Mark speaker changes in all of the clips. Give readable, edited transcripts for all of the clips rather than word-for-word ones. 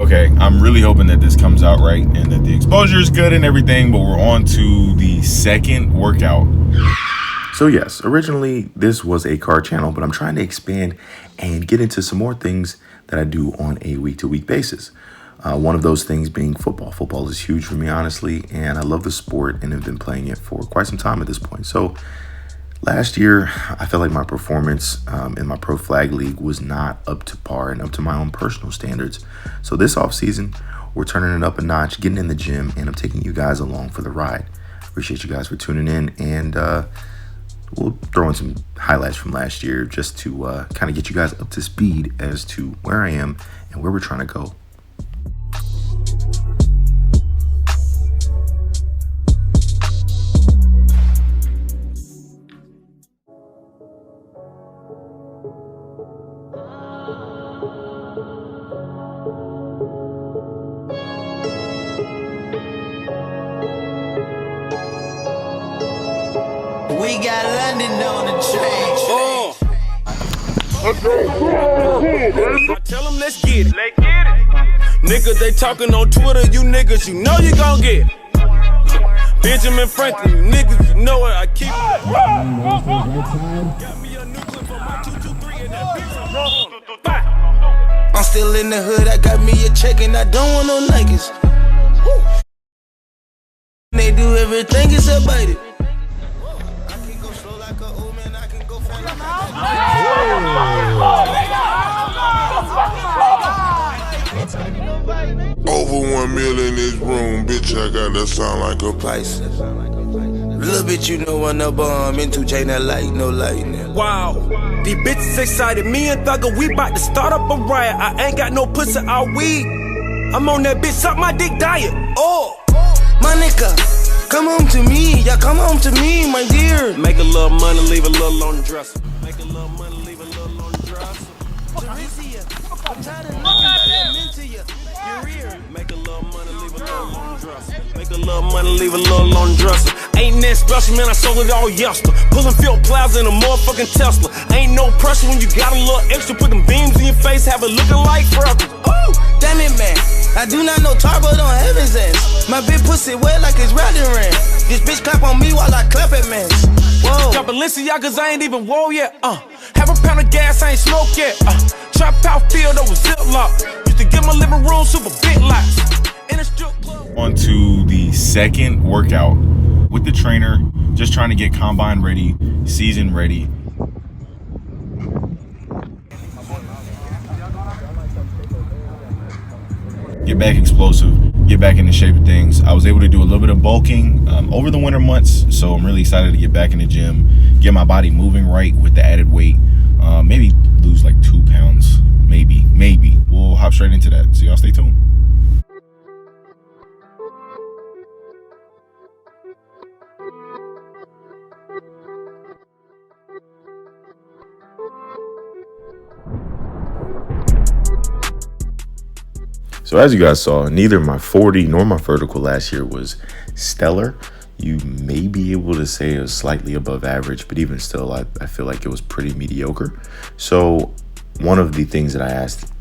Speaker 1: Okay, I'm really hoping that this comes out right and that the exposure is good and everything, but we're on to the second workout. So yes, originally this was a car channel, but I'm trying to expand and get into some more things that I do on a week-to-week basis. One of those things being football. Football is huge for me, honestly, and I love the sport and have been playing it for quite some time at this point. So last year, I felt like my performance in my pro flag league was not up to par and up to my own personal standards. So this offseason, we're turning it up a notch, getting in the gym, and I'm taking you guys along for the ride. Appreciate you guys for tuning in, and we'll throw in some highlights from last year just to kind of get you guys up to speed as to where I am and where we're trying to go.
Speaker 2: We got London on the train.
Speaker 3: I tell them let's get it. Niggas, they talking on Twitter, you niggas, you know you gon' get it. Benjamin Franklin, you niggas, you know what I keep it. Got me a new clip for my 223 and that bitch.
Speaker 2: I'm still in the hood, I got me a check and I don't want no niggas. They do everything except bite it.
Speaker 4: Over 1 million in this room, bitch, I got that sound like a
Speaker 2: Price. Little bit you know on the bomb, into chain that light, no lightning.
Speaker 3: Wow, these bitches excited. Me and Thugger, we bout to start up a riot. I ain't got no pussy, all weed. I'm on that bitch, suck my dick diet. Oh,
Speaker 2: My nigga, come home to me, yeah, come home to me, my dear.
Speaker 3: make a little money, leave a little on the dresser. Make a little money, leave a little on the dresser.
Speaker 2: I'm tired of looking into you. Your ear.
Speaker 3: Make a little money, leave a little on the dresser. Make a little money, leave a little on the dresser. Ain't that special, man, I sold it all yesterday. Pulling field plaza in a motherfucking Tesla. Ain't no pressure when you got a little extra. Put them beams in your face, have it looking like freckles.
Speaker 2: Ooh, damn it, man. I do not know Tarbo on heaven's ends. My big pussy wet like it's riding rain. This bitch clap on me while I clap at men. Whoa.
Speaker 3: Got Balenciagas, I ain't even whoa yet. Have a pound of gas, I ain't smoked yet. Trap out field over ziplock. Used to get my living room super big lots. In a strip club.
Speaker 1: On to the second workout with the trainer, just trying to get combine ready, season ready. Get back explosive, get back into shape of things. I was able to do a little bit of bulking over the winter months, so I'm really excited to get back in the gym, get my body moving right with the added weight. Maybe lose like 2 pounds, maybe. We'll hop straight into that, so y'all stay tuned. So as you guys saw, neither my 40 nor my vertical last year was stellar. You may be able to say it was slightly above average, but even still, I feel like it was pretty mediocre. So one of the things that I asked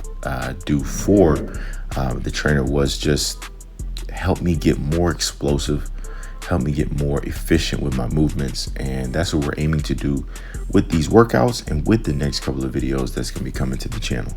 Speaker 1: do for the trainer was just help me get more explosive, help me get more efficient with my movements. And that's what we're aiming to do with these workouts and with the next couple of videos that's going to be coming to the channel.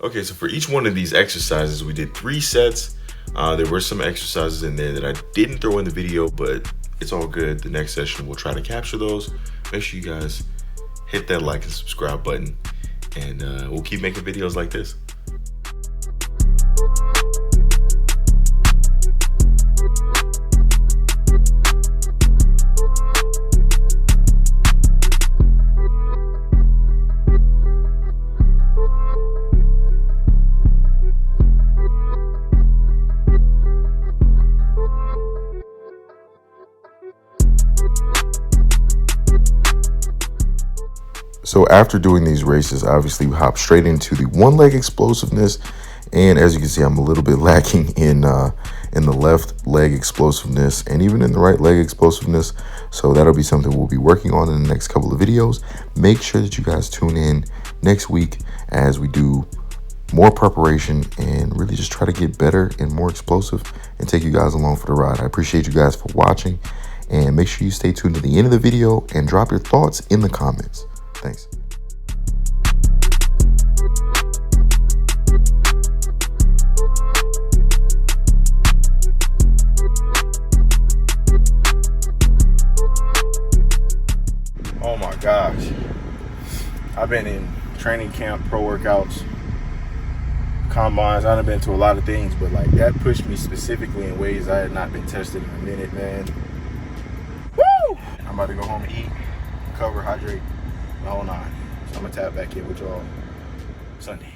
Speaker 1: Okay, so for each one of these exercises, we did 3 sets. There were some exercises in there that I didn't throw in the video, but it's all good. The next session, we'll try to capture those. Make sure you guys hit that like and subscribe button, and we'll keep making videos like this. So after doing these races, obviously we hop straight into the one leg explosiveness. And as you can see, I'm a little bit lacking in the left leg explosiveness and even in the right leg explosiveness. So that'll be something we'll be working on in the next couple of videos. Make sure that you guys tune in next week as we do more preparation and really just try to get better and more explosive and take you guys along for the ride. I appreciate you guys for watching, and make sure you stay tuned to the end of the video and drop your thoughts in the comments. Thanks. Oh my gosh. I've been in training camp, pro workouts, combines. I've been to a lot of things, but like that pushed me specifically in ways I had not been tested in a minute, man. Woo! I'm about to go home and eat, recover, hydrate, the whole nine. So I'm gonna tap back in with y'all Sunday.